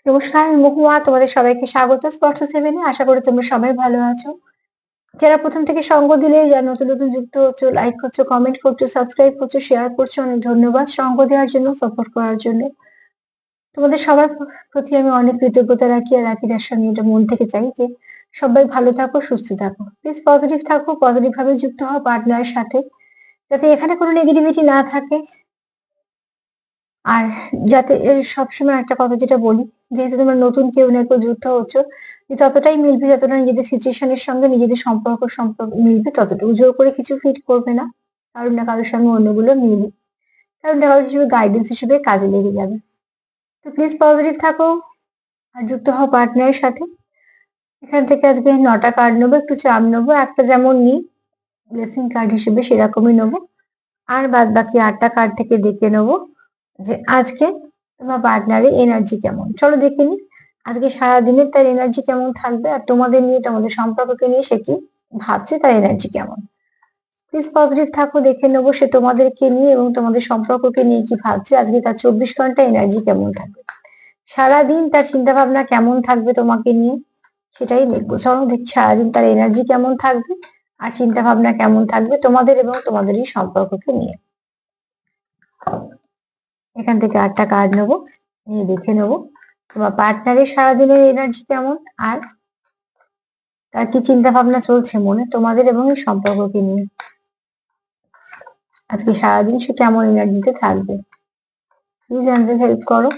নমস্কার, আমি মহুয়া। তোমাদের সবাইকে স্বাগত স্পর্শ সেভেনে। আশা করি তোমরা সবাই ভালো আছো। যারা প্রথম থেকে সঙ্গ দিলে, যারা নতুন নতুন যুক্ত হচ্ছ, লাইক করছো, কমেন্ট করছো, সাবস্ক্রাইব করছো, শেয়ার করছো, অনেক ধন্যবাদ সঙ্গ দেওয়ার জন্য, সাপোর্ট করার জন্য। তোমাদের সবার প্রতি আমি অনেক কৃতজ্ঞতা রাখি, আর রাখি তার সঙ্গে এটা মন থেকে চাই যে সবাই ভালো থাকো, সুস্থ থাকো। প্লিজ পজিটিভ থাকো, পজিটিভ ভাবে যুক্ত হও পার্টনারের সাথে, যাতে এখানে কোনো নেগেটিভিটি না থাকে। আর যাতে সবসময় একটা কথা যেটা বলি, যেহেতু তোমরা নতুন কেউ না কেউ যুক্ত হচ্ছ, যে ততটাই মিলবে যতটা নিজেদের সিচুয়েশনের সঙ্গে নিজেদের সম্পর্ক মিলবে, ততটুকু জোর করে কিছু ফিট করবে না। কারণ না কারোর সঙ্গে অন্যগুলো মিলবে, কারণ না কারোর হিসেবে গাইডেন্স হিসেবে কাজে লেগে যাবে। তো প্লিজ পজিটিভ থাকো আর যুক্ত হও পার্টনারের সাথে। এখান থেকে আজকে 9টা কার্ড নেবো, একটু চাপ নেবো, একটা যেমন নিই ব্লেসিং কার্ড হিসেবে সেরকমই নেবো, আর বাদ বাকি 8টা কার্ড থেকে দেখে নেবো যে আজকে তোমার পার্টনারের এনার্জি কেমন। চলো দেখে নি আজকে সারাদিনের তার এনার্জি কেমন থাকবে, আর তোমাদের নিয়ে, তোমাদের সম্পর্ককে নিয়ে সে কি ভাবছে, তার এনার্জি কেমন। প্লিজ পজিটিভ থাকো, দেখে নেবো সে তোমাদেরকে নিয়ে এবং তোমাদের সম্পর্ককে নিয়ে কি ভাবছে। আজকে তার 24 ঘন্টা এনার্জি কেমন থাকবে, সারাদিন তার চিন্তা ভাবনা কেমন থাকবে তোমাকে নিয়ে, সেটাই দেখবো। চলো দেখি সারাদিন তার এনার্জি কেমন থাকবে আর চিন্তা ভাবনা কেমন থাকবে তোমাদের এবং তোমাদেরই সম্পর্ককে নিয়ে। এখান থেকে 8টা কার্ড নেবো, নিয়ে দেখে নেবো তোমার পার্টনারের সারাদিনের এনার্জি কেমন, আর তার কি চিন্তা ভাবনা চলছে মনে তোমাদের এবং এই সম্পর্ককে নিয়ে। আজকে সারাদিন সে কেমন এনার্জিতে থাকবে, প্লিজ আমাদের হেল্প করো।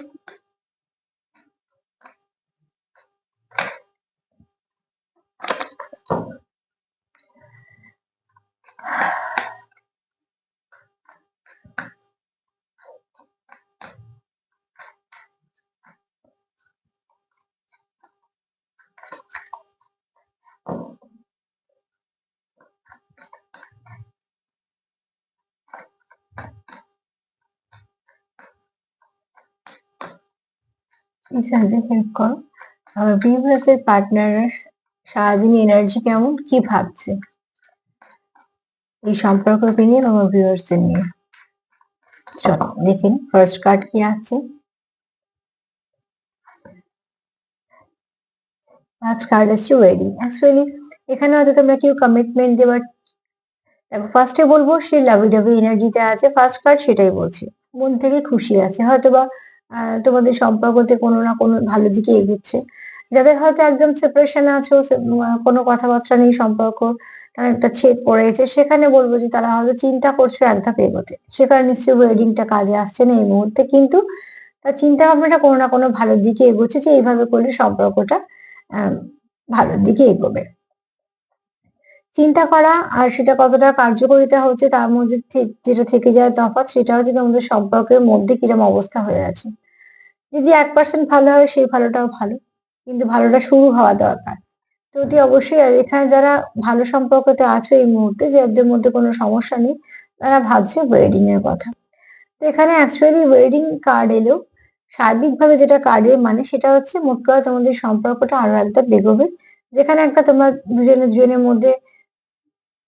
প্লিজ আমাদের হেল্প করো। আমার ভিউয়ার্সের পার্টনারের সারাদিন এনার্জি কেমন, কি ভাবছে এই সম্পর্ককে নিয়ে, আমার ভিউয়ার্সদের নিয়ে। চলো দেখেন ফার্স্ট কার্ড কি আছে। ফার্স্ট কার্ড আছে ওয়েডিং। অ্যাকচুয়ালি এখানে হয়তো তোমরা কেউ কমিটমেন্ট দেওয়ার, দেখো ফার্স্টে বলবো সে লাভি ডাভি এনার্জিতে আছে, ফার্স্ট কার্ড সেটাই বলছি, মন থেকে খুশি আছে, হয়তোবা তোমাদের সম্পর্কতে কোনো না কোনো ভালো দিকে এগোচ্ছে। যাদের হয়তো একদম সেপারেশন আছো, কোনো কথাবার্তা নেই, সম্পর্ক একটা ছেদ পড়েছে, সেখানে বলবো যে তারা হয়তো চিন্তা করছো এক ধাপ এগোতে, সেখানে নিশ্চয়ই ওয়েডিংটা কাজে আসছে না এই মুহূর্তে, কিন্তু তার চিন্তা ভাবনাটা কোনো না কোনো ভালোর দিকে এগোচ্ছে, যে এইভাবে করলে সম্পর্কটা আহ ভালোর দিকে এগোবে। চিন্তা করা আর সেটা কতটা কার্যকারিতা হচ্ছে তার মধ্যে যেটা থেকে যায় তফাৎ, সেটা হচ্ছে তোমাদের সম্পর্কের মধ্যে কিরকম অবস্থা হয়ে আছে। যদি 1% ভালো হয় সেই ভালোটাও ভালো, কিন্তু ভালোটা শুরু হওয়া দরকার। তো অতি অবশ্যই এখানে যারা ভালো সম্পর্কতে আছো এই মুহূর্তে, যাদের মধ্যে কোনো সমস্যা নেই, তারা ভাবছে ওয়েডিং এর কথা। তো এখানে অ্যাকচুয়ালি ওয়েডিং কার্ড এলো, সার্বিকভাবে যেটা কার্ডের মানে সেটা হচ্ছে মোট কথা তোমাদের সম্পর্কটা আরো একটা বেগোবে, যেখানে একটা তোমরা দুজনে দুজনের মধ্যে,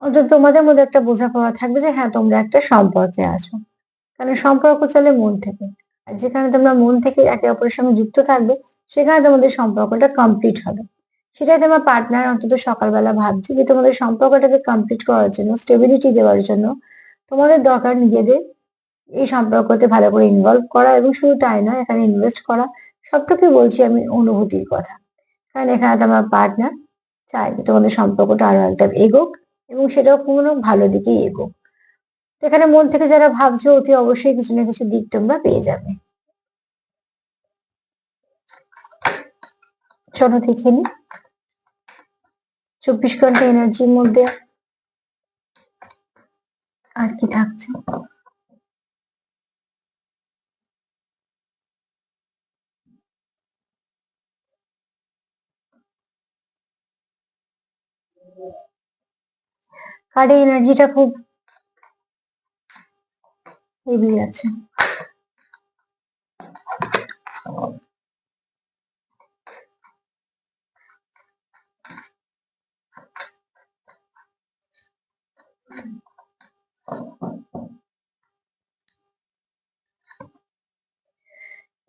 অন্তত তোমাদের মধ্যে একটা বোঝাপড়া থাকবে যে হ্যাঁ তোমরা একটা সম্পর্কে আছো। কারণ সম্পর্ক চলে মন থেকে, আর যেখানে তোমরা মন থেকে একে অপরের সঙ্গে যুক্ত থাকবে, সেখানে তোমাদের সম্পর্কটা কমপ্লিট হবে। সেটাই তোমার পার্টনার অন্তত সকালবেলা ভাবছে, যে তোমাদের সম্পর্কটাকে কমপ্লিট করার জন্য, স্টেবিলিটি দেওয়ার জন্য তোমাদের দরকার নিজেদের এই সম্পর্কতে ভালো করে ইনভলভ করা, এবং শুধু তাই নয় এখানে ইনভেস্ট করা। সবটুকুই বলছি আমি অনুভূতির কথা, কারণ এখানে তোমার পার্টনার চায় যে তোমাদের সম্পর্কটা আরো একটা এগোক, এবং সেটাও কোনো ভালো দিকেই এগোক। তো এখানে মন থেকে যারা ভাবছো, অতি অবশ্যই কিছু না কিছু দিক তোমরা পেয়ে যাবে। চলো দেখে নি 24 ঘন্টা এনার্জির মধ্যে আর কি থাকছে। কার্ডের এনার্জিটা খুব হেভি আছে।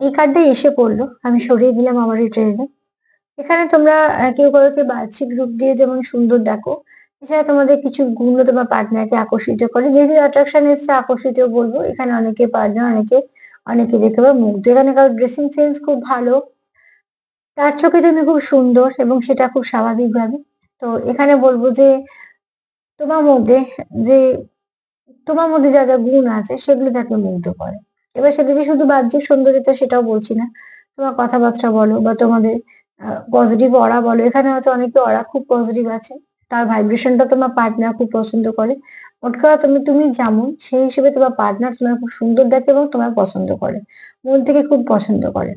এই কার্ডটাই এসে পড়লো, আমি সরিয়ে দিলাম আমার এই ট্রেনে। এখানে তোমরা কেউ কাউকে বাহ্যিক রূপ দিয়ে যেমন সুন্দর দেখো, এছাড়া তোমাদের কিছু গুণও তোমার পার্টনারকে আকর্ষিত করে। যেহেতু অ্যাট্রাকশন এসছে, আকর্ষিত বলবো। এখানে অনেকে পার্টনার, অনেকে দেখে বা মুগ্ধ। এখানে কারোর ড্রেসিং সেন্স খুব ভালো, তার চোখে তুমি খুব সুন্দর এবং সেটা খুব স্বাভাবিকভাবে। তো এখানে বলবো যে তোমার মধ্যে যে তোমার মধ্যে যা যা গুণ আছে সেগুলো তাকে মুগ্ধ করে। এবার সেটা যে শুধু বাহ্যিক সৌন্দর্যতা সেটাও বলছি না, তোমার কথাবার্তা বলো বা তোমাদের পজিটিভ অরা বলো। এখানে হয়তো অনেকে অরা খুব পজিটিভ আছে, তার ভাইব্রেশনটা তোমার পার্টনার খুব পছন্দ করে। মোট কথা তুমি তুমি যেমন সেই হিসেবে তোমার পার্টনার তোমার খুব সুন্দর দেখে এবং তোমার পছন্দ করে, মন থেকে খুব পছন্দ করে।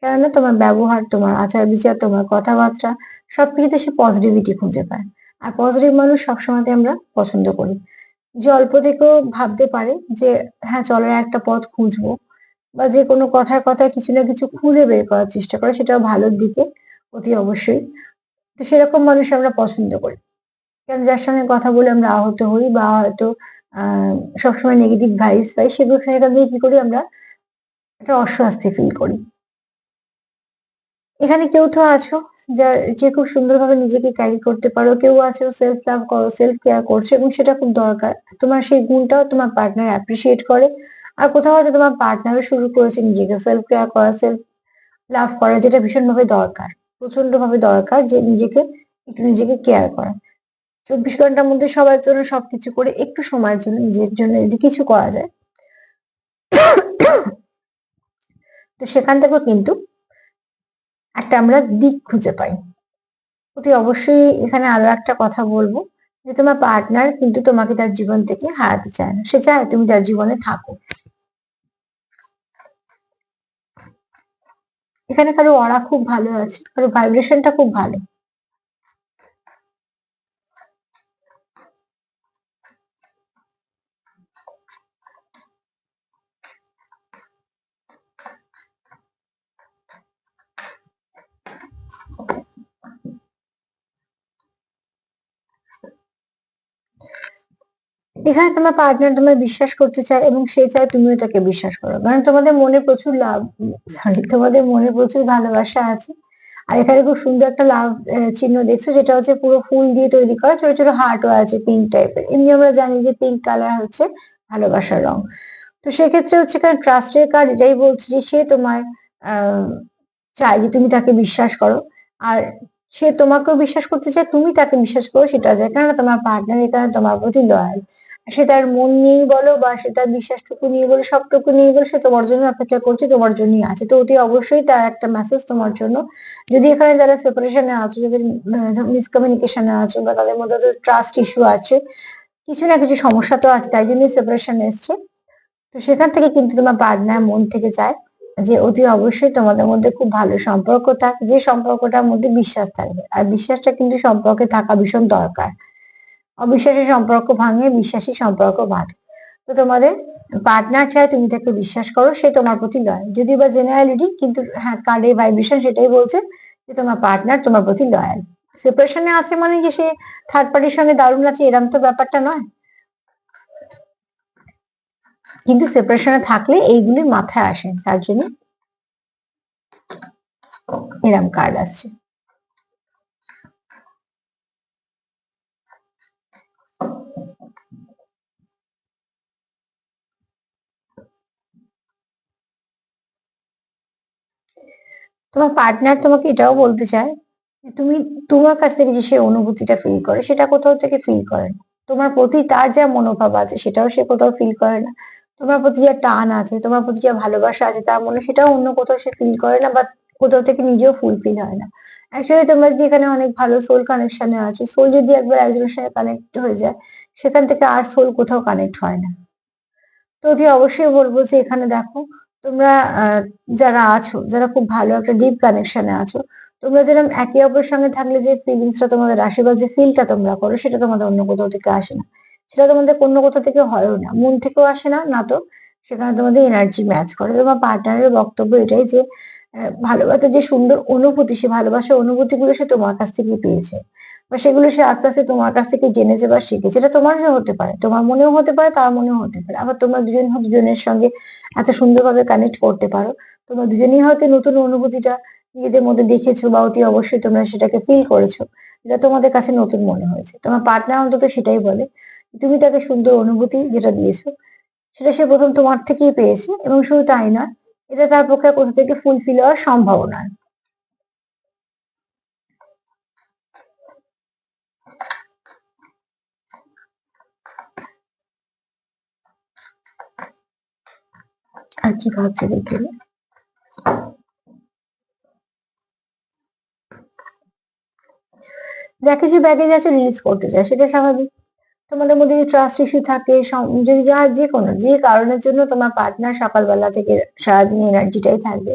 কেননা তোমার ব্যবহার, তোমার আচার বিচার, তোমার কথাবার্তা সবকিছুতে সে পজিটিভিটি খুঁজে পায়। আর পজিটিভ মানুষ সবসময় আমরা পছন্দ করি। যে অল্প থেকেও ভাবতে পারে যে হ্যাঁ চলো একটা পথ খুঁজবো, বা যে কোনো কথায় কথায় কিছু না কিছু খুঁজে বের করার চেষ্টা করে, সেটাও ভালোর দিকে অতি অবশ্যই। তো সেরকম মানুষ আমরা পছন্দ করি, কারণ যার সঙ্গে কথা বলে আমরা আহত হই বা হয়তো আহ সবসময় নেগেটিভ ভাইবস পাই, সেগুলো সেখান থেকে কি করি আমরা একটা অস্বস্তি ফিল করি। এখানে কেউ তো আছো যার যে খুব সুন্দরভাবে নিজেকে ক্যারি করতে পারো, কেউ আছো সেলফ লাভ করো, সেলফ কেয়ার করছো এবং সেটা খুব দরকার। তোমার সেই গুণটাও তোমার পার্টনার অ্যাপ্রিসিয়েট করে। আর কোথাও হয়তো তোমার পার্টনারও শুরু করেছে নিজেকে সেলফ কেয়ার করা, সেলফ লাভ করা, যেটা ভীষণভাবে দরকার, প্রচন্ড ভাবে দরকার যে নিজেকে একটু নিজেকে কেয়ার করা। 24 ঘন্টার মধ্যে সবার জন্য সবকিছু করে একটু সময়ের জন্য নিজের জন্য যদি কিছু করা যায়, তো সেখান থেকেও কিন্তু একটা আমরা দিক খুঁজে পাই। অতি অবশ্যই এখানে আরো একটা কথা বলবো, যে তোমার পার্টনার কিন্তু তোমাকে তার জীবন থেকে হারাতে চায় না, সে চায় তুমি তার জীবনে থাকো। এখানে কারো অরা খুব ভালো আছে, কারো ভাইব্রেশনটা খুব ভালো। এখানে তোমার পার্টনার তোমায় বিশ্বাস করতে চায় এবং সে চায় তুমিও তাকে বিশ্বাস করো, কারণ তোমাদের মনে প্রচুর লাভ, সরি, তোমাদের মনে প্রচুর ভালোবাসা আছে। আর এখানে খুব সুন্দর একটা লাভ চিহ্ন দেখছো, যেটা হচ্ছে পুরো ফুল দিয়ে তৈরি করা, ছোট ছোট হার্টও আছে পিঙ্ক টাইপের। এমনি আমরা জানি যে পিঙ্ক কালার হচ্ছে ভালোবাসার রং। তো সেক্ষেত্রে হচ্ছে কারণ ট্রাস্টের কার্ড এটাই বলছে যে সে তোমায় আহ চায় যে তুমি তাকে বিশ্বাস করো, আর সে তোমাকেও বিশ্বাস করতে চায়, তুমি তাকে বিশ্বাস করো, সেটা যায়। কেননা তোমার পার্টনার এখানে তোমার প্রতি লয়াল। সে তার মন নিয়ে বলো বা সে তার বিশ্বাসটুকু নিয়ে বলো, সবটুকু নিয়ে বলো, সে তোমার জন্য অপেক্ষা করছে, তোমার জন্যই আছে। তো অতি অবশ্যই তার একটা মেসেজ তোমার জন্য। যদি এখানে যারা সেপারেশনে আছে, যাদের মিসকমিউনিকেশনে আছে, বা তাদের মধ্যে ট্রাস্ট ইস্যু আছে, কিছু না কিছু সমস্যা তো আছে, তাই জন্যই সেপারেশন এসছে। তো সেখান থেকে কিন্তু তোমার পার্টনার মন থেকে চায় যে অতি অবশ্যই তোমাদের মধ্যে খুব ভালো সম্পর্ক থাক, যে সম্পর্কটার মধ্যে বিশ্বাস থাকবে। আর বিশ্বাসটা কিন্তু সম্পর্কে থাকা ভীষণ দরকার। অবিশ্বাসী সম্পর্ক ভাঙে, বিশ্বাসী সম্পর্ক বাঁধে। তো তোমাদের পার্টনার চায় তুমি তাকে বিশ্বাস করো, সে তোমার প্রতি লয়াল। যদিও বা জেনারেলিটি, কিন্তু হ্যাঁ কার্ডের ভাইব্রেশন সেটাই বলছে যে তোমার পার্টনার তোমার প্রতি লয়াল। সেপারেশনে আছে মানে যে সে থার্ড পার্টির সঙ্গে দারুণ আছে, এরম তো ব্যাপারটা নয়। কিন্তু সেপারেশনে থাকলে এইগুলি মাথায় আসে, তার জন্য এরম কার্ড আসছে। তোমার পার্টনার তোমাকে এটাও বলতে চায় যে তুমি তোমার কাছ থেকে যে সে অনুভূতিটা ফিল করে, সেটা কোথাও থেকে ফিল করে না। তোমার প্রতি তার যা মনোভাব আছে সেটাও সে কোথাও ফিল করে না। তোমার প্রতি যা টান আছে, তোমার প্রতি যা ভালোবাসা আছে তার মনে, সেটাও অন্য কোথাও সে ফিল করে না, বা কোথাও থেকে নিজেও ফুলফিল হয় না। অ্যাকচুয়ালি তোমরা যদি এখানে অনেক ভালো সোল কানেকশনে আছো, সোল যদি একবার একজনের সঙ্গে কানেক্ট হয়ে যায়, সেখান থেকে আর সোল কোথাও কানেক্ট হয় না। তো অতি অবশ্যই বলবো যে এখানে দেখো, তোমরা যারা আছো, যারা খুব ভালো একটা ডিপ কানেকশনে আছো, তোমরা যেরকম একে অপরের সঙ্গে থাকলে যে ফিলিংসটা তোমাদের আসে বা যে ফিলটা তোমরা করো, সেটা তোমাদের অন্য কোথাও থেকে আসে না। সেটা তোমাদের অন্য কোথাও থেকে হয়ও না, মন থেকেও আসে না, না তো সেখানে তোমাদের এনার্জি ম্যাচ করে। তোমার পার্টনারের বক্তব্য এটাই যে ভালোবাসার যে সুন্দর অনুভূতি, সে ভালোবাসার অনুভূতিগুলো সে তোমার কাছ থেকে পেয়েছে, বা সেগুলো সে আস্তে আস্তে তোমার কাছ থেকে জেনেছে বা শিখেছে। এটা তোমারও হতে পারে, তোমার মনেও হতে পারে, তার মনেও হতে পারে। আবার তোমরা দুজন দুজনের সঙ্গে এত সুন্দরভাবে কানেক্ট করতে পারো, তোমরা দুজনেই হয়তো নতুন অনুভূতিটা নিজেদের মধ্যে দেখেছো, বা অতি অবশ্যই তোমরা সেটাকে ফিল করেছো, যেটা তোমাদের কাছে নতুন মনে হয়েছে। তোমার পার্টনার অন্তত সেটাই বলে, তুমি তাকে সুন্দর অনুভূতি যেটা দিয়েছো, সেটা সে প্রথম তোমার থেকেই পেয়েছে, এবং শুধু তাই নয়, এটা তার পক্ষে কোথা থেকে ফুলফিল হওয়ার সম্ভব নয়। আর কি ভাবছে দেখে, যা কিছু ব্যাগেজ আছে রিলিজ করতে চায়, সেটা স্বাভাবিক। তোমাদের মধ্যে যদি ট্রাস্ট ইস্যু থাকে, যদি যা যে কোনো যে কারণের জন্য তোমার পার্টনার সকালবেলা থেকে সারাদিন এনার্জিটাই থাকবে,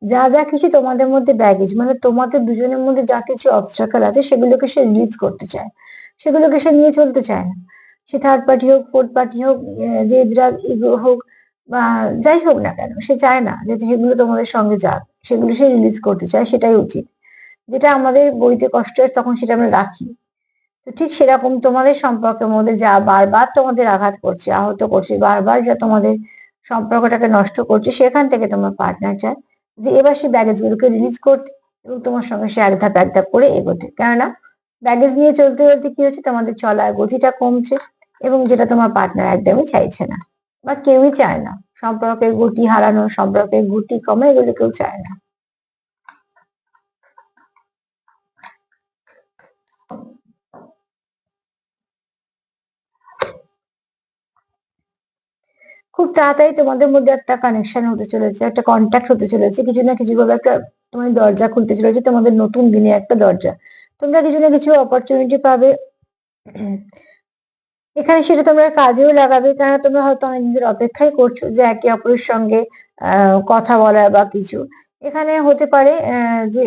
যা যা কিছু তোমাদের মধ্যে ব্যাগেজ, মানে তোমাদের দুজনের মধ্যে যা কিছু অবস্ট্রাকল আছে, সেগুলোকে সে রিলিজ করতে চায়, সেগুলোকে সে নিয়ে চলতে চায় না। সে থার্ড পার্টি হোক, ফোর্থ পার্টি হোক, যে ড্রাগ ইগো হোক, বা যাই হোক না কেন, সে চায় না যে সেগুলো তোমাদের সঙ্গে যাক, সেগুলো সে রিলিজ করতে চায়, সেটাই উচিত। যেটা আমাদের বইতে কষ্ট হয় তখন সেটা আমরা রাখি। তো ঠিক সেরকম তোমাদের সম্পর্কের মধ্যে যা বারবার তোমাদের আঘাত করছে, আহত করছে, বারবার যা তোমাদের সম্পর্কটাকে নষ্ট করছে, সেখান থেকে তোমার পার্টনার চায় যে এবার সে ব্যাগেজ গুলোকে রিলিজ করতে, এবং তোমার সঙ্গে সে এক ধাপ করে এগোতে। কেননা ব্যাগেজ নিয়ে চলতে চলতে কি হচ্ছে, তোমাদের চলার গতিটা কমছে, এবং যেটা তোমার পার্টনার একদমই চাইছে না, বা কেউই চায় না। সম্পর্কের গতি হারানো, সম্পর্কের গতি কমে, এগুলো কেউ চায় না। খুব তাড়াতাড়ি তোমাদের মধ্যে একটা কানেকশন হতে চলেছে, একটা কন্ট্যাক্ট হতে চলেছে, কিছু না কিছু ভাবে একটা তোমার দরজা খুলতে চলেছে, তোমাদের নতুন দিনে একটা দরজা। তোমরা কিছু না কিছু অপরচুনিটি পাবে এখানে, সেটা তোমরা কাজেও লাগাবে। কেননা তোমরা হয়তো অনেকদিন ধরে অপেক্ষাই করছো যে একে অপরের সঙ্গে কথা বলার বা কিছু। এখানে হতে পারে যে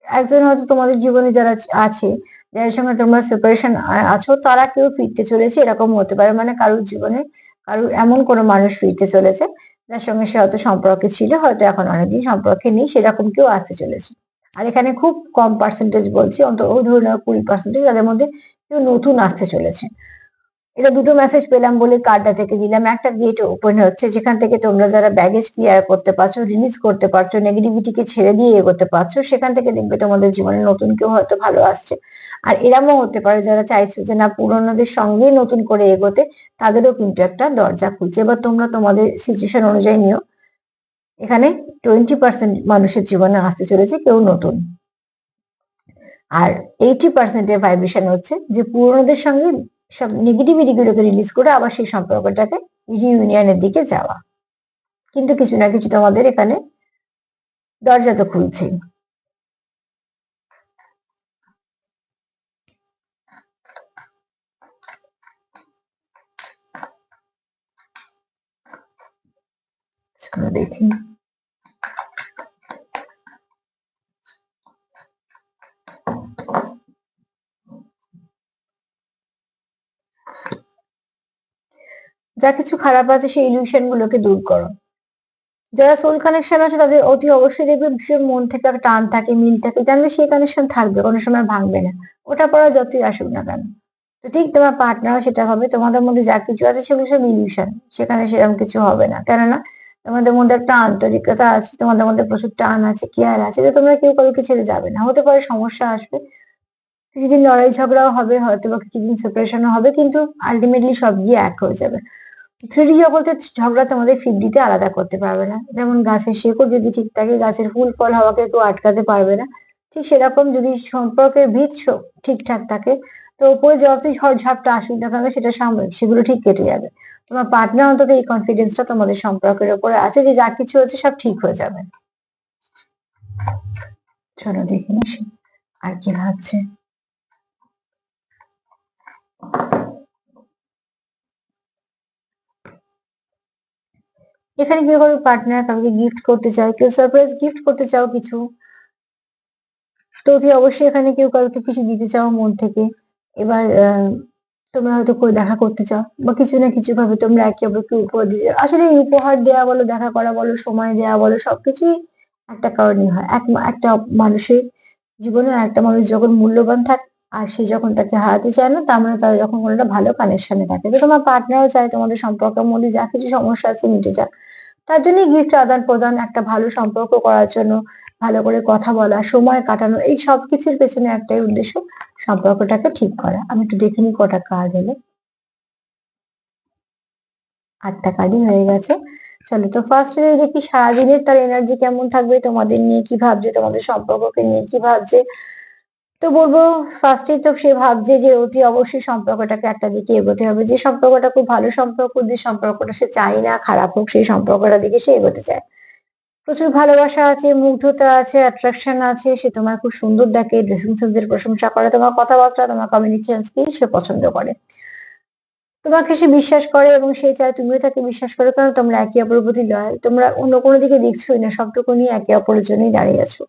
একজন হয়তো তোমাদের জীবনে যারা আছে, যাদের সঙ্গে তোমরা সেপারেশন আছো, তারা কেউ ফিরতে চলেছে, এরকম হতে পারে। মানে কারোর জীবনে কারোর এমন কোনো মানুষ ফিরতে চলেছে, যার সঙ্গে সে হয়তো সম্পর্কে ছিল, হয়তো এখন অনেকদিন সম্পর্কে নেই, সেরকম কেউ আসতে চলেছে। আর এখানে খুব কম পার্সেন্টেজ বলছি, অন্তত ধরে নাও 20% তাদের মধ্যে কেউ নতুন আসতে চলেছে। এটা দুটো মেসেজ পেলাম বলে কার্ডটা থেকে দিলাম। একটা গেট ওপেন হচ্ছে, যেখান থেকে তোমরা যারা ব্যাগেজ ক্লিয়ার করতে পারছো, রিলিজ করতে পারছো, নেগেটিভিটিকে ছেড়ে দিয়ে এগোতে পারছো, সেখান থেকে দেখবে তোমাদের জীবনে নতুন কেউ হয়তো ভালো আসছে। আর এরমও হতে পারে যারা চাইছো যে না, পুরোনোদের সঙ্গেই নতুন করে এগোতে, তাদেরও কিন্তু একটা দরজা খুলছে। এবার তোমরা তোমাদের সিচুয়েশন অনুযায়ী নিও। এখানে 20% মানুষের জীবনে আসতে চলেছে কেউ নতুন, আর 80% এর ভাইব্রেশন হচ্ছে যে পুরোনোদের সঙ্গে সব নেগেটিভিটি গুলোকে রিলিজ করে আবার সেই সম্পর্কটাকে রিইউনিয়নের দিকে যাওয়া। কিন্তু কিছু না কিছু তোমাদের এখানে দরজা তো খুলছেই। চলো দেখি, যা কিছু খারাপ আছে সেই ইলিউশন গুলোকে দূর করো। যারা সোল কানেকশন আছে তাদের অতি অবশ্যই দেখবে ভীষণ মন থেকে একটা টান থাকে, মিল থাকে, জানবে সেই কানেকশন থাকবে, কোনো সময় ভাঙবে না, ওটা পরে যতই আসুক না কেন। তো ঠিক তোমার পার্টনারও সেটা হবে, তোমাদের মধ্যে যা কিছু আছে সেগুলো সব ইলিউশন, সেখানে সেরকম কিছু হবে না। কেননা তোমাদের মধ্যে একটা আন্তরিকতা আছে, তোমাদের মধ্যে প্রচুর টান আছে, কেয়ার আছে, যে তোমরা কেউ কাউকে ছেড়ে যাবে না। হতে পারে সমস্যা আসবে, কিছুদিন লড়াই ঝগড়াও হবে, হয়তো বা কিছুদিন সেপারেশনও হবে, কিন্তু আলটিমেটলি সব গিয়ে এক হয়ে যাবে। 3D জগতের ঝগড়া তোমাদের 5D তে আলাদা করতে পারবে না। যেমন গাছের শেকড় যদি ঠিক থাকে, গাছের ফুল ফল হওয়াকে কেউ আটকাতে পারবে না, ঠিক সেরকম যদি সম্পর্কের ভিত ঠিকঠাক থাকে, তো উপরে যতই ঝড় ঝাপটা আসুক না কেন, সেটা সাময়িক, সেগুলো ঠিক কেটে যাবে। তোমার পার্টনার অন্তত এই কনফিডেন্সটা তোমাদের সম্পর্কের উপরে আছে যে যা কিছু হচ্ছে সব ঠিক হয়ে যাবে। চলো দেখে নিই সে আর কি ভাবছে। এখানে কেউ কারো পার্টনার কাউকে গিফট করতে চায়, কেউ সারপ্রাইজ গিফট করতে চাও কিছু, তো অতি অবশ্যই এখানে কেউ কাউকে কিছু দিতে চাও মন থেকে। এবার তোমরা হয়তো করে দেখা করতে চাও, বা কিছু না কিছু ভাবে তোমরা একে অপরকে উপহার দিতে চাও। আসলে এই উপহার দেওয়া বলো, দেখা করা বলো, সময় দেওয়া বলো, সবকিছুই একটা কারণই হয়। একটা মানুষের জীবনে একটা মানুষ যখন মূল্যবান থাকে আর সে যখন তাকে হারাতে চায় না, তার মানে তারা যখন কোনো একটা ভালো কানেকশনে থাকে। তো তোমার পার্টনারও চায় তোমাদের সম্পর্কের মধ্যে যা কিছু সমস্যা আছে মিটে যাক। তার জন্যই গিফট আদান-প্রদান, একটা ভালো সম্পর্ক করার জন্য, ভালো করে কথা বলা, সময় কাটানো, এই সবকিছুর পেছনে একটাই উদ্দেশ্য, সম্পর্কটাকে ঠিক করা। আমি একটু দেখে নিই কটা কার্ড এলো। 8টা কার্ডই হয়ে গেছে। চলো তো ফার্স্ট এ দেখি সারাদিনের তার এনার্জি কেমন থাকবে, তোমাদের নিয়ে কি ভাবছে, তোমাদের সম্পর্ককে নিয়ে কি ভাবছে। তো বলবো ফার্স্টেই তো সে ভাবছে যে অতি অবশ্যই সম্পর্কটাকে একটা দিকে এগোতে হবে, যে সম্পর্কটা খুব ভালো সম্পর্ক, যে সম্পর্কটা সে চায় না খারাপ হোক, সেই সম্পর্কটা দিকে সে এগোতে চায়। প্রচুর ভালোবাসা আছে, মুগ্ধতা আছে, অ্যাট্রাকশন আছে, সে তোমার খুব সুন্দর দেখে, ড্রেসিং সেন্সের প্রশংসা করে, তোমার কথাবার্তা, তোমার কমিউনিকেশন স্কিল সে পছন্দ করে, তোমাকে সে বিশ্বাস করে এবং সে চায় তুমিও তাকে বিশ্বাস করো, কারণ তোমরা একে অপরের প্রতি লয়াল, তোমরা অন্য কোনো দিকে দেখছোই না, সবটুকু নিয়ে একে অপরের জন্যই দাঁড়িয়ে আছো।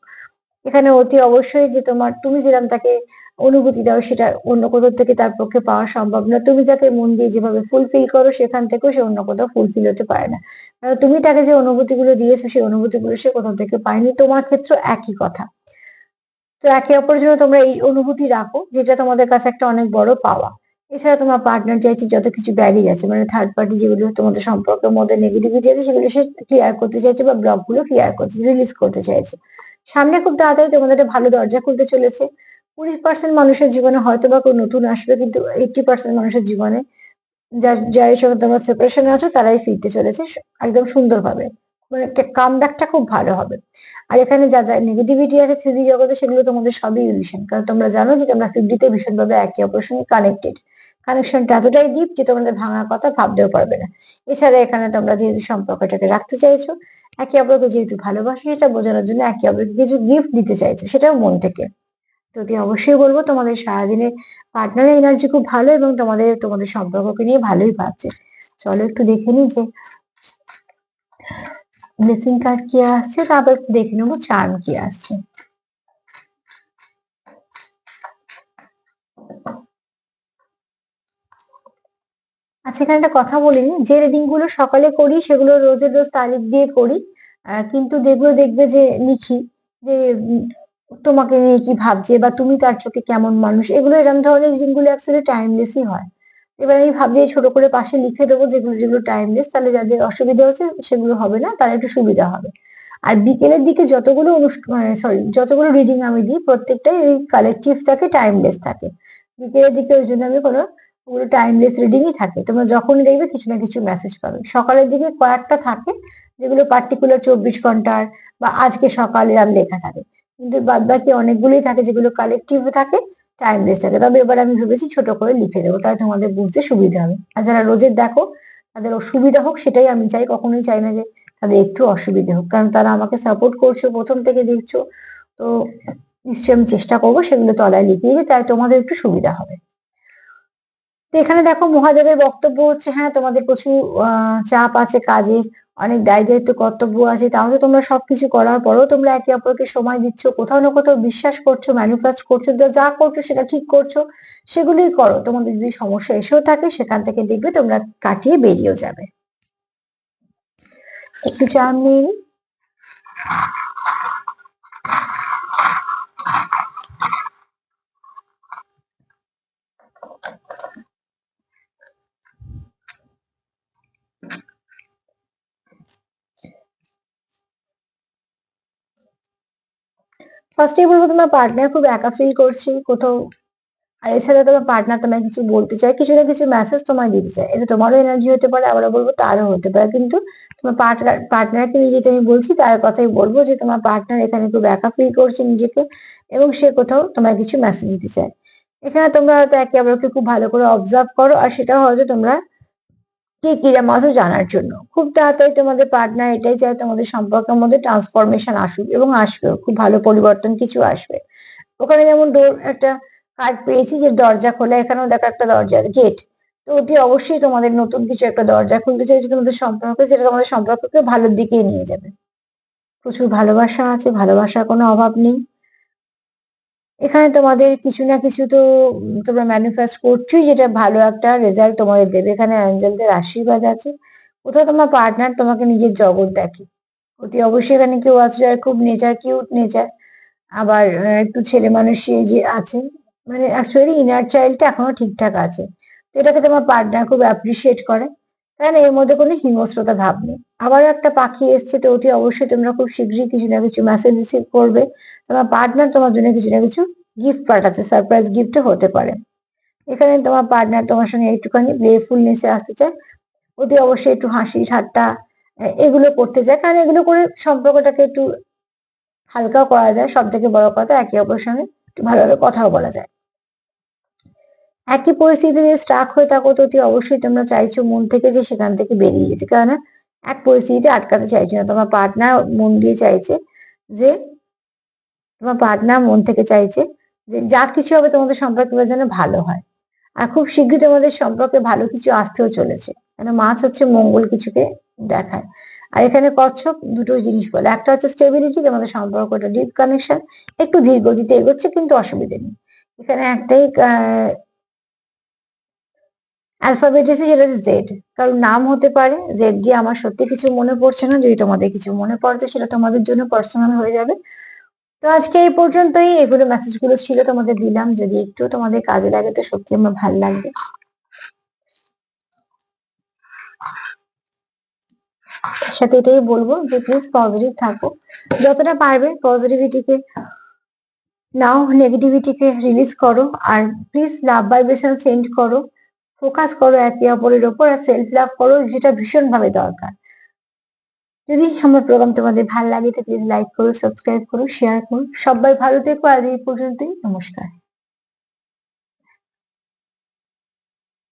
এখানে অতি অবশ্যই যে তুমি যেরকম তাকে অনুভূতি দাও সেটা অন্য কোথাও থেকে তার পক্ষে পাওয়া সম্ভব না। তুমি যাকে মন দিয়ে যেভাবে ফুলফিল করো সেখান থেকেও সে অন্য কোথাও ফুলফিল হতে পারে না। কারণ তুমি তাকে যে অনুভূতিগুলো দিয়েছো সেই অনুভূতিগুলো সে কোথাও থেকে পায়নি। তোমার ক্ষেত্রে একই কথা। তো একে অপরের জন্য তোমরা এই অনুভূতি রাখো, যেটা তোমাদের কাছে একটা অনেক বড় পাওয়া। এছাড়া তোমার পার্টনার চাইছে যত কিছু ব্যাগেজ আছে, মানে থার্ড পার্টি যেগুলো তোমাদের সম্পর্কের মধ্যে নেগেটিভিটি আছে সেগুলো সে ক্লিয়ার করতে চাইছে, বা ব্লক গুলো ক্লিয়ার করতে, রিলিজ করতে চাইছে। সামনে খুব তাড়াতাড়ি তোমাদের একটা ভালো দরজা খুলতে চলেছে। 20% মানুষের জীবনে হয়তো বা কেউ নতুন আসবে, কিন্তু 80% মানুষের জীবনে যার সঙ্গে তোমরা সেপারেশনে আছো তারাই ফিরতে চলেছে একদম সুন্দরভাবে। মানে কামব্যাকটা খুব ভালো হবে। আর এখানে যা যা নেগেটিভিটি আছে 3D জগতে, সেগুলো তোমাদের সবই ইলিউশন, কারণ তোমরা জানো যে তোমরা 5D-তে ভীষণভাবে একে অপরের সঙ্গে কানেক্টেড। কানেকশনটা এতটাই ডিপ যে তোমাদের ভাঙার কথা ভাবতেও পারবে না। এছাড়া এখানে তোমরা যেহেতু সম্পর্কটাকে রাখতে চাইছো, একে অপরকে যেহেতু ভালোবাসো, সেটা বোঝানোর জন্য একে অপরকে কিছু গিফট দিতে চাইছো, সেটাও মন থেকে। তো অবশ্যই বলবো তোমাদের সারাদিনে পার্টনারের এনার্জি খুব ভালো এবং তোমাদের সম্পর্ককে নিয়ে ভালোই ভাবছে। চলো একটু দেখে নিই যে ব্লেসিং কার্ড কি আসছে, তারপর একটু দেখে নেবো চার্ম কি আসছে। আচ্ছা, এখানে একটা কথা বলিনি, যে রিডিং গুলো সকালে করি সেগুলো রোজের রোজ তারিখ দিয়ে করি, কিন্তু যেগুলো দেখবে যে লিখি যে তোমাকে নিয়ে কি ভাবছে বা তুমি তার চোখে কেমন মানুষ, এগুলো এরকম ধরনের রিডিং গুলো অ্যাকচুয়ালি টাইমলেসই হয়। এবার আমি ভাবছি এই ছোট করে পাশে লিখে দেবো যেগুলো যেগুলো টাইমলেস, তাহলে যাদের অসুবিধা হচ্ছে সেগুলো হবে না, তার একটু সুবিধা হবে। আর বিকেলের দিকে যতগুলো অনুষ্ঠান, সরি, যতগুলো রিডিং আমি দিই প্রত্যেকটাই এই কালেকটিভ থাকে, টাইমলেস থাকে। বিকেলের দিকে ওই জন্য আমি কোনো, ওগুলো টাইমলেস রিডিংই থাকে, তোমরা যখনই দেখবে কিছু না কিছু মেসেজ পাবে। সকালের দিকে কয়েকটা থাকে যেগুলো পার্টিকুলার 24 ঘন্টার বা আজকে সকালে এরকম লেখা থাকে, কিন্তু বাদ বাকি অনেকগুলোই থাকে যেগুলো কালেকটিভ থাকে, টাইমলেস থাকে। তবে এবার আমি ভেবেছি ছোট করে লিখে দেবো, তাই তোমাদের বুঝতে সুবিধা হবে। আর যারা রোজের দেখো তাদের সুবিধা হোক সেটাই আমি চাই, কখনোই চাই না যে তাদের একটু অসুবিধে হোক, কারণ তারা আমাকে সাপোর্ট করছো, প্রথম থেকে দেখছো। তো নিশ্চয়ই আমি চেষ্টা করবো সেগুলো তলায় লিখিয়ে দিই, তাই তোমাদের একটু সুবিধা হবে। তো এখানে দেখো মহাদেবের বক্তব্য হচ্ছে, হ্যাঁ তোমাদের প্রচুর চাপ আছে কাজের, অনেক দায় দায়িত্ব কর্তব্য আছে, তাহলে তোমরা সবকিছু করার পরেও তোমরা একে অপরকে সময় দিচ্ছ, কোথাও না কোথাও বিশ্বাস করছো, ম্যানিফেস্ট করছো, যা করছো সেটা ঠিক করছো, সেগুলোই করো। তোমাদের যদি সমস্যা এসেও থাকে সেখান থেকে দেখবে তোমরা কাটিয়ে বেরিয়েও যাবে। একটু চাপ নিয়ে নিই। ফার্স্টেই বলবো তোমার পার্টনার খুব একা ফিল করছে কোথাও। আর এছাড়া তোমার পার্টনার তোমায় কিছু বলতে চায়, কিছু না কিছু মেসেজ তোমায় দিতে চায়, এটা তোমারও এনার্জি হতে পারে, আবার বলবো তারও হতে পারে। কিন্তু তোমার পার্টনারকে নিয়ে যেটা আমি বলছি তার কথাই বলবো, যে তোমার পার্টনার এখানে খুব একা ফিল করছে নিজেকে, এবং সে কোথাও তোমায় কিছু মেসেজ দিতে চায়। এখানে তোমরা হয়তো একে অপরকে খুব ভালো করে অবজার্ভ করো, আর সেটা হয়তো তোমরা কে কিরম আছো জানার জন্য। খুব তাড়াতাড়ি তোমাদের পার্টনার এটাই চায় তোমাদের সম্পর্কের মধ্যে ট্রান্সফরমেশন আসুক, এবং আসবেও, খুব ভালো পরিবর্তন কিছু আসবে। ওখানে যেমন ডোর একটা কার্ড পেয়েছি যে দরজা খোলা, এখানেও দেখো একটা দরজার গেট। তো অতি অবশ্যই তোমাদের নতুন কিছু একটা দরজা খুলতে চাইছে তোমাদের সম্পর্কে, যেটা তোমাদের সম্পর্ককে ভালোর দিকে নিয়ে যাবে। প্রচুর ভালোবাসা আছে, ভালোবাসার কোনো অভাব নেই। এখানে তোমাদের কিছু না কিছু তো তোমরা ম্যানিফেস্ট করছোই, যেটা ভালো একটা রেজাল্ট তোমাদের দেবে। এখানে অ্যাঞ্জেলদের আশীর্বাদ আছে। কোথাও তোমার পার্টনার তোমাকে নিজের জগৎ দেখে, অতি অবশ্যই এখানে কেউ আছে যার খুব নেচার কিউট নেচার, আবার একটু ছেলে মানুষই যে আছে, মানে অ্যাকচুয়ালি ইনার চাইল্ডটা এখনো ঠিকঠাক আছে। তো এটাকে তোমার পার্টনার খুব অ্যাপ্রিসিয়েট করে, তাই না? এর মধ্যে কোনো হিংস্রতা ভাব নেই। আবার একটা পাখি এসছে, তো অতি অবশ্যই তোমরা খুব শীঘ্রই কিছু না কিছু মেসেজ রিসিভ করবে। তোমার পার্টনার তোমার জন্য কিছু না কিছু গিফট পাঠাচ্ছে, সারপ্রাইজ গিফটও হতে পারে। এখানে তোমার পার্টনার তোমার সঙ্গে একটুখানি প্লেফুলনেসে আসতে চায়, অতি অবশ্যই একটু হাসি ঠাট্টা এগুলো করতে চায়, কারণ এগুলো করে সম্পর্কটাকে একটু হালকাও করা যায়। সব থেকে বড় কথা, একে অপরের সঙ্গে একটু ভালোভাবে কথাও বলা যায়। একই পরিস্থিতিতে স্টাক হয়ে থাকো, তো অতি অবশ্যই তোমরা চাইছো মন থেকে যে সেখান থেকে বেরিয়ে যেতে, কারণ এক পরিস্থিতিতে আটকাতে চাইছো না। তোমার পার্টনার মন দিয়ে চাইছে যে, তোমার পার্টনার মন থেকে চাইছে যে যা কিছু হবে তোমাদের সম্পর্কের যেন ভালো হয়। আর খুব শীঘ্রই তোমাদের সম্পর্কে ভালো কিছু আসতেও চলেছে, কেন মাছ হচ্ছে মঙ্গল কিছুকে দেখায়। আর এখানে কচ্ছপ দুটো জিনিস বলে, একটা হচ্ছে স্টেবিলিটি, তোমাদের সম্পর্কটা ডিপ কানেকশন, একটু ধীর গতিতে এগোচ্ছে কিন্তু অসুবিধে নেই। এখানে একটাই অ্যালফাবেট এসে, সেটা হচ্ছে জেড। কারণ নাম হতে পারে জেড দিয়ে, আমার সত্যি কিছু মনে পড়ছে না। যদি তোমাদের কিছু মনে পড়ে তো সেটা তোমাদের জন্য পার্সোনাল হয়ে যাবে। তো আজকে এই পর্যন্তই, এগুলো মেসেজগুলো ছিল তোমাদের দিলাম, যদি একটু তোমাদের কাজে লাগে তো সত্যি আমার ভালো লাগবে। তার সাথে এটাই বলবো যে প্লিজ পজিটিভ থাকো, যতটা পারবে পজিটিভিটিকে নাও, নেগেটিভিটিকে রিলিজ করো। আর প্লিজ লাভ ভাইব্রেশন সেন্ড করো, ফোকাস করো একে অপরের ওপর, আর সেলফ লাভ করো, যেটা ভীষণ ভাবে দরকার। যদি আমার প্রোগ্রাম তোমাদের ভালো লাগে তো প্লিজ লাইক করো, সাবস্ক্রাইব করো, শেয়ার করো। সবাই ভালো থেকো, আজ এই পর্যন্তই, নমস্কার।